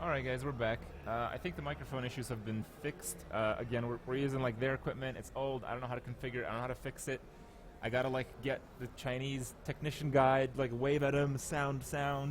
Alright guys, we're back. I think the microphone issues have been fixed. Again, we're using like their equipment. It's old. I don't know how to configure it. I don't know how to fix it. I gotta like get the Chinese technician guide, like wave at him, sound,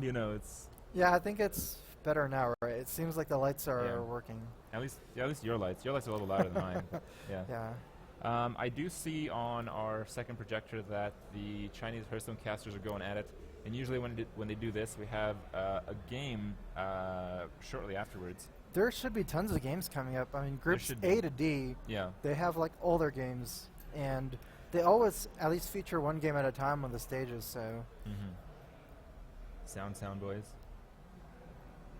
you know, it's... Yeah, I think it's better now, right? It seems like the lights are working. At least your lights. Your lights are a little louder than mine. Yeah. Yeah. I do see on our second projector that the Chinese Hearthstone casters are going at it. And usually when they do this, we have a game shortly afterwards. There should be tons of games coming up. I mean, groups A to D, they have like older games, and they always at least feature one game at a time on the stages. So, sound boys.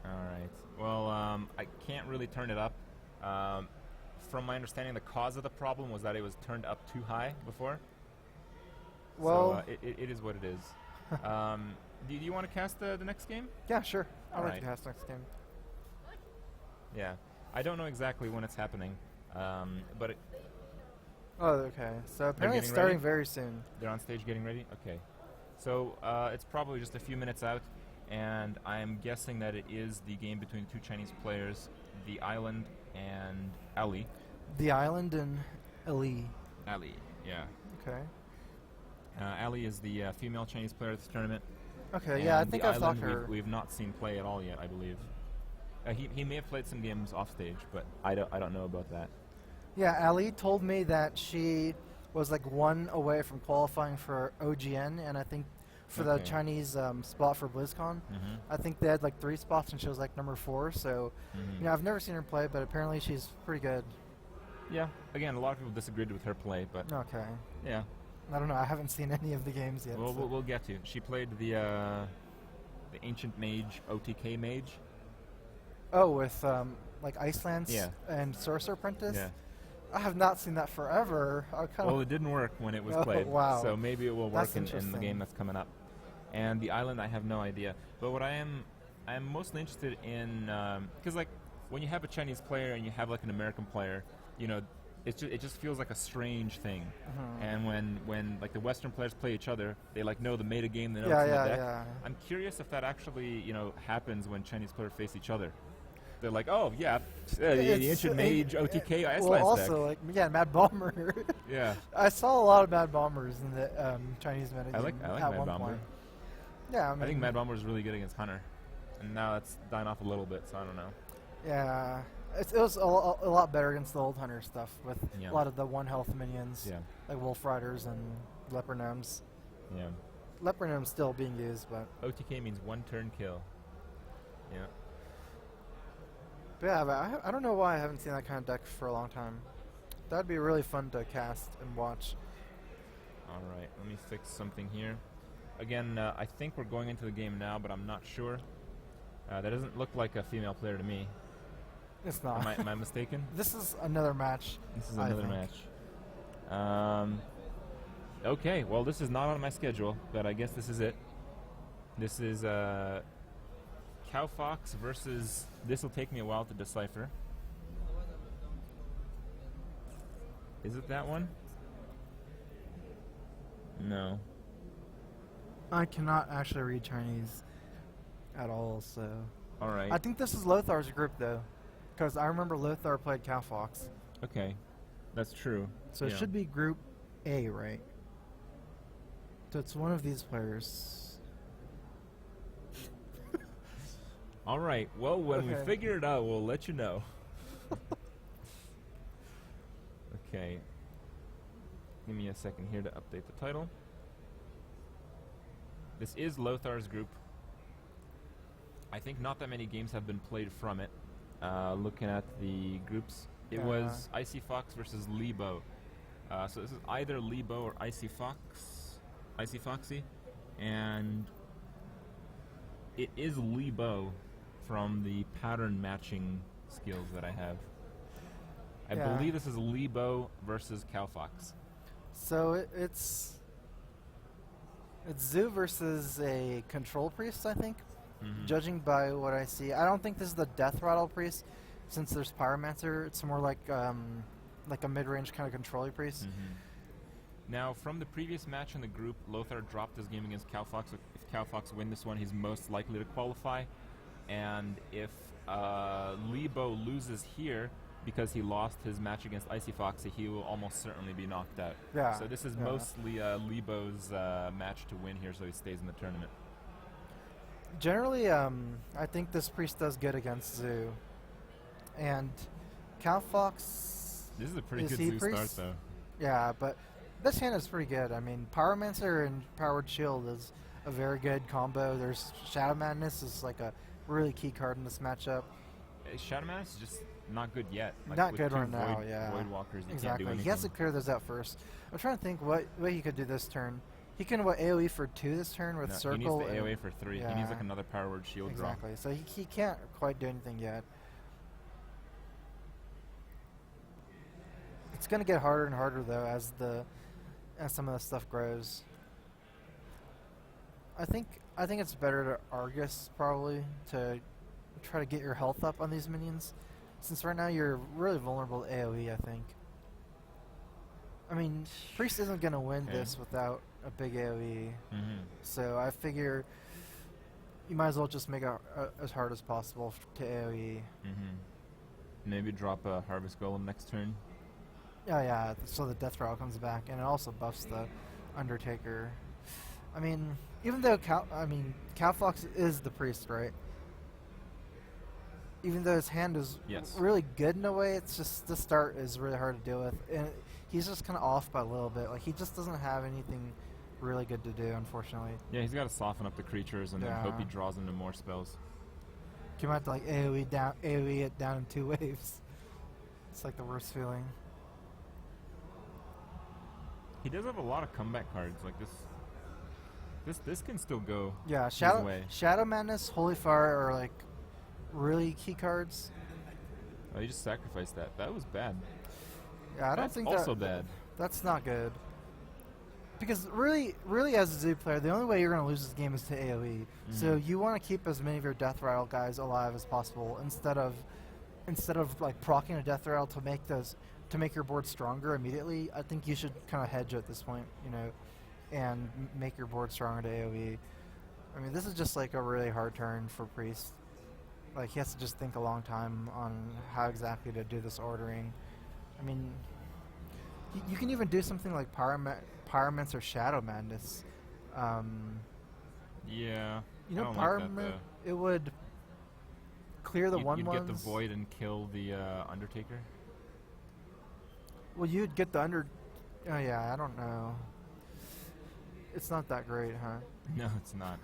All right. Well, I can't really turn it up. From my understanding, the cause of the problem was that it was turned up too high before. Well, so, it is what it is. Do you want to cast the next game? Yeah, sure. I'd like right. to cast next game. Yeah. I don't know exactly when it's happening, but it... Oh, okay. So apparently it's starting very soon. They're on stage getting ready? Okay. So it's probably just a few minutes out, and I'm guessing that it is the game between two Chinese players, The Island and Ali. The Island and Ali. Ali, yeah. Okay. Ali is the female Chinese player at this tournament. Okay, yeah, I think I've talked to her. We've not seen play at all yet, I believe. He may have played some games off stage, but I don't know about that. Yeah, Ali told me that she was like one away from qualifying for OGN, and I think for the Chinese spot for BlizzCon, I think they had like 3 spots, and she was like number 4. So, you know, I've never seen her play, but apparently she's pretty good. Yeah. Again, a lot of people disagreed with her play, but okay. Yeah. I don't know. I haven't seen any of the games yet. Well, so. we'll get to. She played the Ancient Mage, OTK Mage. Oh, with like Iceland and Sorcerer Apprentice? Yeah. I have not seen that forever. Well, it didn't work when it was played. Wow. So maybe it will work in the game that's coming up. And the Island, I have no idea. But what I am mostly interested in, because like when you have a Chinese player and you have like an American player, you know, it just feels like a strange thing. And when like the Western players play each other, they like know the meta game, they know what's in the deck. Yeah. I'm curious if that actually happens when Chinese players face each other. They're like, oh yeah, the Ancient Mage OTK Iceland well, also deck. like Mad Bomber. Yeah. I saw a lot of Mad Bombers in the Chinese meta game. I like Mad Bomber. Point. Yeah, I think Mad Bomber is really good against Hunter, and now it's dying off a little bit, so I don't know. Yeah, it was a lot better against the old Hunter stuff with a lot of the 1 health minions, like Wolf Riders and Leper Gnomes. Yeah. Leper Gnomes still being used, but OTK means 1 turn kill. Yeah. But yeah, but I don't know why I haven't seen that kind of deck for a long time. That'd be really fun to cast and watch. All right, let me fix something here. Again, I think we're going into the game now, but I'm not sure. That doesn't look like a female player to me. It's not. Am I mistaken? This is another match. This is another match. Okay, well, this is not on my schedule, but I guess this is it. This is Kowfox versus... This will take me a while to decipher. Is it that one? No. I cannot actually read Chinese at all, so... Alright. I think this is Lothar's group, though, because I remember Lothar played Kowfox. Okay, that's true. So it should be Group A, right? So it's one of these players. Alright, well, when we figure it out, we'll let you know. Okay. Give me a second here to update the title. This is Lothar's group. I think not that many games have been played from it. Looking at the groups, it was Icy Fox versus Lebo. So this is either Lebo or Icy Foxy, and it is Lebo from the pattern matching skills that I have. I believe this is Lebo versus Kowfox. So it's Zoo versus a control priest, I think. Judging by what I see, I don't think this is the Death Rattle priest, since there's Pyromancer. It's more like a mid-range kind of control priest. Now, from the previous match in the group, Lothar dropped his game against Kowfox. If Kowfox wins this one, he's most likely to qualify. And if Lebo loses here because he lost his match against Icy Fox, he will almost certainly be knocked out. Yeah. So this is mostly Lebo's match to win here, so he stays in the tournament. Generally, I think this priest does good against Zoo. And Kowfox... This is a pretty good Zoo start, though. Yeah, but this hand is pretty good. I mean, Pyromancer and Powered Shield is a very good combo. There's Shadow Madness is like a really key card in this matchup. Shadow Madness is just not good yet. Like not good right now, yeah. Void Walkers, you exactly. can't do anything. He has to clear those out first. I'm trying to think what he could do this turn. He can AoE for 2 this turn with Circle. He needs the AoE for 3. Yeah. He needs like another Power Word Shield draw. Exactly. So he can't quite do anything yet. It's going to get harder and harder though as some of the stuff grows. I think it's better to Argus probably to try to get your health up on these minions, since right now you're really vulnerable to AoE. I think. I mean, Priest isn't going to win this without a big AoE, so I figure you might as well just make it as hard as possible to AoE. Maybe drop a Harvest Golem next turn. Yeah, so the Death Rattle comes back, and it also buffs the Undertaker. I mean, even though Kowfox is the priest, right? Even though his hand is really good in a way, it's just the start is really hard to deal with, and he's just kind of off by a little bit. Like, he just doesn't have anything really good to do, unfortunately. Yeah, he's got to soften up the creatures and then hope he draws into more spells. You might have to like AoE it down in 2 waves. It's like the worst feeling. He does have a lot of comeback cards. Like this can still go. Yeah, Shadow Madness, Holy Fire are like really key cards. Oh, you just sacrificed that. That was bad. Yeah, I don't think also bad. That's not good. Because really, as a Zoo player, the only way you're going to lose this game is to AoE. So you want to keep as many of your Death Rattle guys alive as possible instead of like proccing a Death Rattle to make your board stronger immediately. I think you should kind of hedge at this point, and make your board stronger to AoE. I mean, this is just like a really hard turn for Priest. Like, he has to just think a long time on how exactly to do this ordering. I mean, you can even do something like Pyromancer or Shadow Madness. Yeah. Pyromancer, it would clear the 1/1s. You'd get the Void and kill the Undertaker? Well, you'd get the Oh, yeah, I don't know. It's not that great, huh? No, it's not.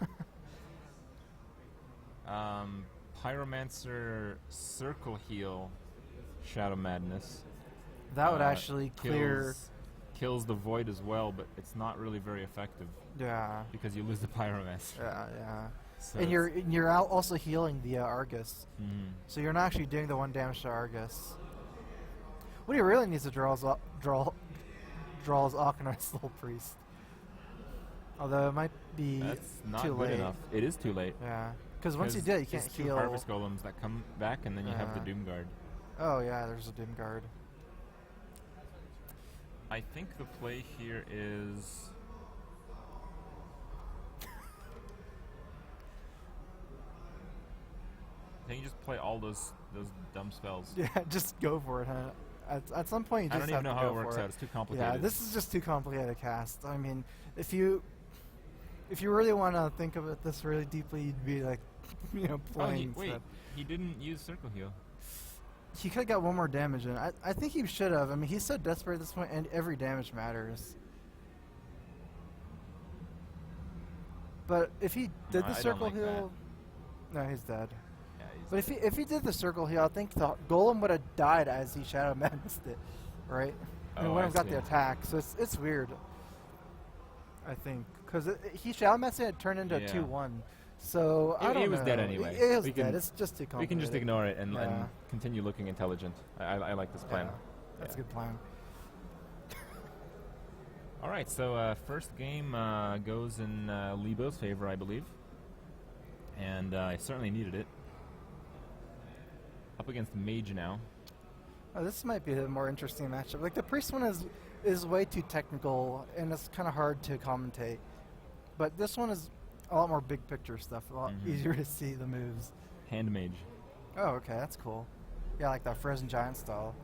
Pyromancer Circle Heal Shadow Madness. That would actually kills the Void as well, but it's not really very effective. Yeah. Because you lose the Pyromancer. Yeah. So and you're also healing the Argus. So you're not actually doing the 1 damage to Argus. What he really needs to draw is Alkanized Little Priest. Although it might be not too good late. enough. It is too late. Yeah. Because once you do it, you can't heal. 2 Harvest Golems that come back, and then you have the Doom Guard. Oh, yeah, there's a Doom Guard. I think the play here is... I think you just play all those dumb spells. Yeah, just go for it, huh? At some point, you just I don't even know how it works out. It's too complicated. Yeah, this is just too complicated to cast. I mean, if you really want to think of it this really deeply, you'd be like, playing. Wait, he didn't use Circle Heal. He could have got 1 more damage in. I think he should have. I mean, he's so desperate at this point, and every damage matters. But if he did the Circle Heal, no, he's dead. Yeah, but if he did the Circle Heal, I think the Golem would have died as he Shadow Madnessed it, right? And would have got the attack. So it's weird. I think because he Shadow Madnessed it turned into a 2/1. So I don't know. He was dead anyway. It was dead. It's just too complicated. We can just ignore it and continue looking intelligent. I like this plan. Yeah, that's a good plan. All right, so first game goes in Lebo's favor, I believe. And I certainly needed it. Up against Mage now. Oh, this might be a more interesting matchup. Like, the Priest one is way too technical, and it's kind of hard to commentate. But this one is a lot more big picture stuff, a lot easier to see the moves. Hand Mage. Oh, okay, that's cool. Yeah, like that Frozen Giant style.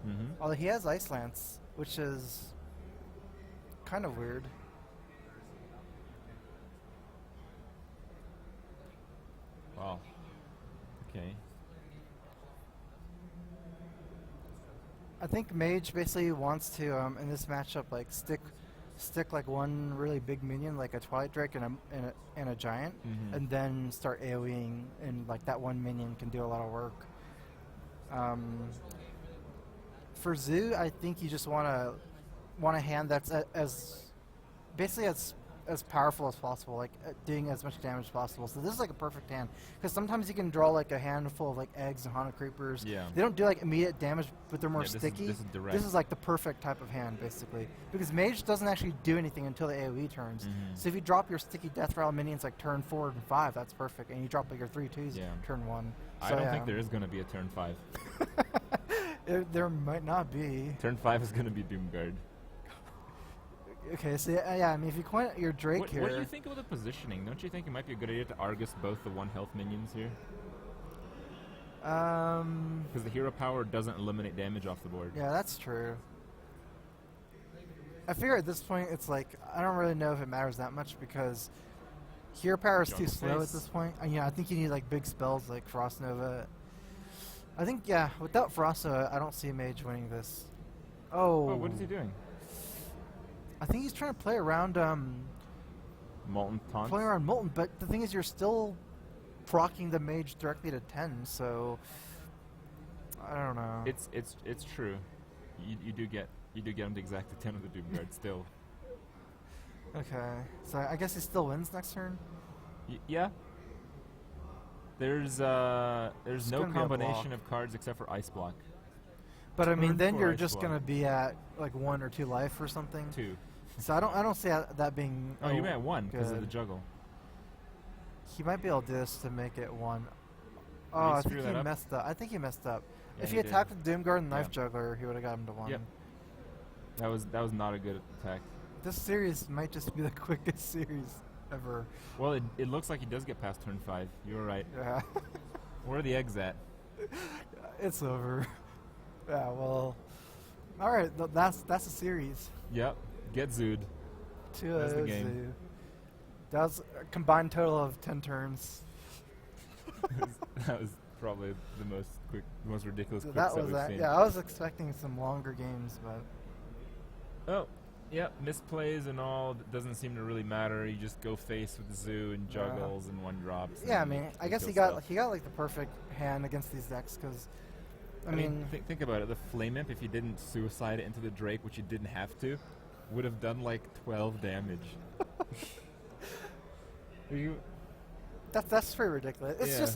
Although he has Ice Lance, which is kind of weird. Wow. Okay. I think Mage basically wants to in this matchup like stick like one really big minion like a Twilight Drake and a Giant, and then start AoEing, and like that one minion can do a lot of work. For Zoo, I think you just want a hand that's basically as powerful as possible, like doing as much damage as possible. So this is like a perfect hand, because sometimes you can draw like a handful of like eggs and Haunted Creepers. Yeah. They don't do like immediate damage, but they're more This sticky. is direct. This is like the perfect type of hand, basically, because Mage doesn't actually do anything until the AoE turns. So if you drop your sticky Death Rattle minions like turn 4 and 5, that's perfect, and you drop like your 3/2s turn 1. So I don't think there is going to be a turn 5. there might not be. Turn 5 is going to be Doomguard. Okay, so yeah, I mean, if you point your Drake here... What do you think of the positioning? Don't you think it might be a good idea to Argus both the 1 health minions here? Because the hero power doesn't eliminate damage off the board. Yeah, that's true. I figure at this point, it's like, I don't really know if it matters that much, because hero power is too slow at this point. And yeah, I think you need like big spells like Frost Nova. I think, yeah, without Frost Nova, I don't see Mage winning this. Oh, what is he doing? I think he's trying to play around Molten Taunt? playing around Molten, but the thing is you're still proccing the Mage directly to 10, so I don't know. It's true. You do get him to exactly 10 of the Doomguard still. Okay, so I guess he still wins next turn? Yeah. There's no combination block. of cards except for Ice Block. But I mean, Turn then 4 you're Ice just Block. gonna be at like 1 or 2 life or something. 2. So I don't see that being. Oh, you meant 1 because of the good. juggle. He might be able to do this to make it 1. Oh, he I screw think that he up? messed up. I think he messed up. Yeah, If he he did. attacked with Doomguard and Knife Yeah. Juggler, he would have got him to 1. Yep. That was not a good attack. This series might just be the quickest series ever. Well, it looks like he does get past turn 5. You were right. Yeah. Where are the eggs at? It's over. Yeah, well. Alright, that's a series. Yep. Get Zood. That's the game. That was a combined total of 10 turns. That was probably the most ridiculous So quicks that was we've that. seen. Yeah, I was expecting some longer games, but Oh, yep. Misplays and all doesn't seem to really matter. You just go face with the zoo and juggles and 1 drops. yeah, I and mean, I you guess kill he got stuff. like the perfect hand against these decks, because I mean, think about it. The Flame Imp, if you didn't suicide it into the Drake, which you didn't have to, would have done like 12 damage. that's pretty ridiculous. It's just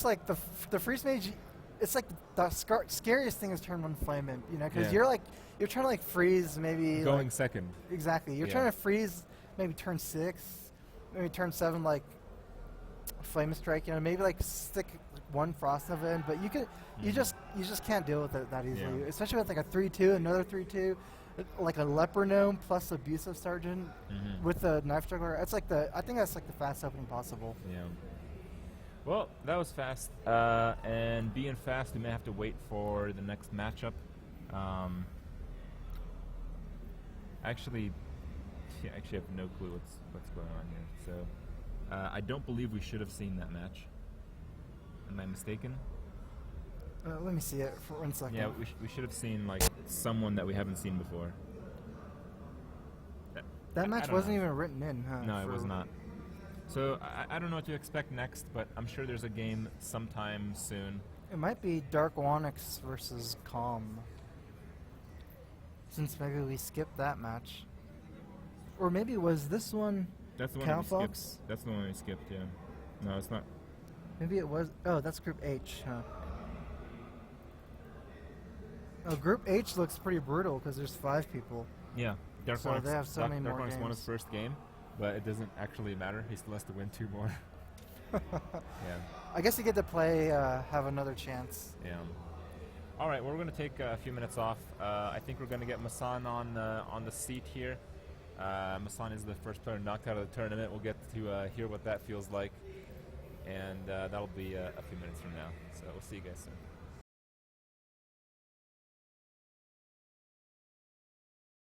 like the Freeze Mage. It's like the scariest thing is turn 1 Flame Imp, you know, because Yeah. you're trying to like freeze maybe Going like, second. exactly. You're Yeah. trying to freeze maybe turn 6, maybe turn 7 like Flame Strike, you know, maybe like stick 1 Frost Nova in, but you just can't deal with it that easily, Yeah. especially with like a 3/2, another 3/2, like a Leper Gnome plus Abusive Sergeant with a Knife Juggler. It's like I think that's like the fastest opening possible. Yeah. Well, that was fast. And being fast, we may have to wait for the next matchup. Actually, I actually have no clue what's going on here. So, I don't believe we should have seen that match. Am I mistaken? Let me see it for 1 second. Yeah, we should have seen like someone that we haven't seen before. That I match don't wasn't know. even written in, huh? No, it was not. So I don't know what to expect next, but I'm sure there's a game sometime soon. It might be Dark Onyx versus Calm. Since maybe we skipped that match. Or maybe was this one That's the one that we Kowfox? skipped. That's the one we skipped. Yeah. No, it's not. Maybe it was. Oh, that's Group H, huh? Oh, Group H looks pretty brutal because there's 5 people. Yeah. Dark So Onyx, they have so many Dark more Onyx won his games. first game, but it doesn't actually matter. He still has to win 2 more. Yeah. I guess you get to play, have another chance. Yeah. All right. Well, we're going to take a few minutes off. I think we're going to get Masan on the seat here. Masan is the first player knocked out of the tournament. We'll get to hear what that feels like. and that'll be a few minutes from now. So we'll see you guys soon.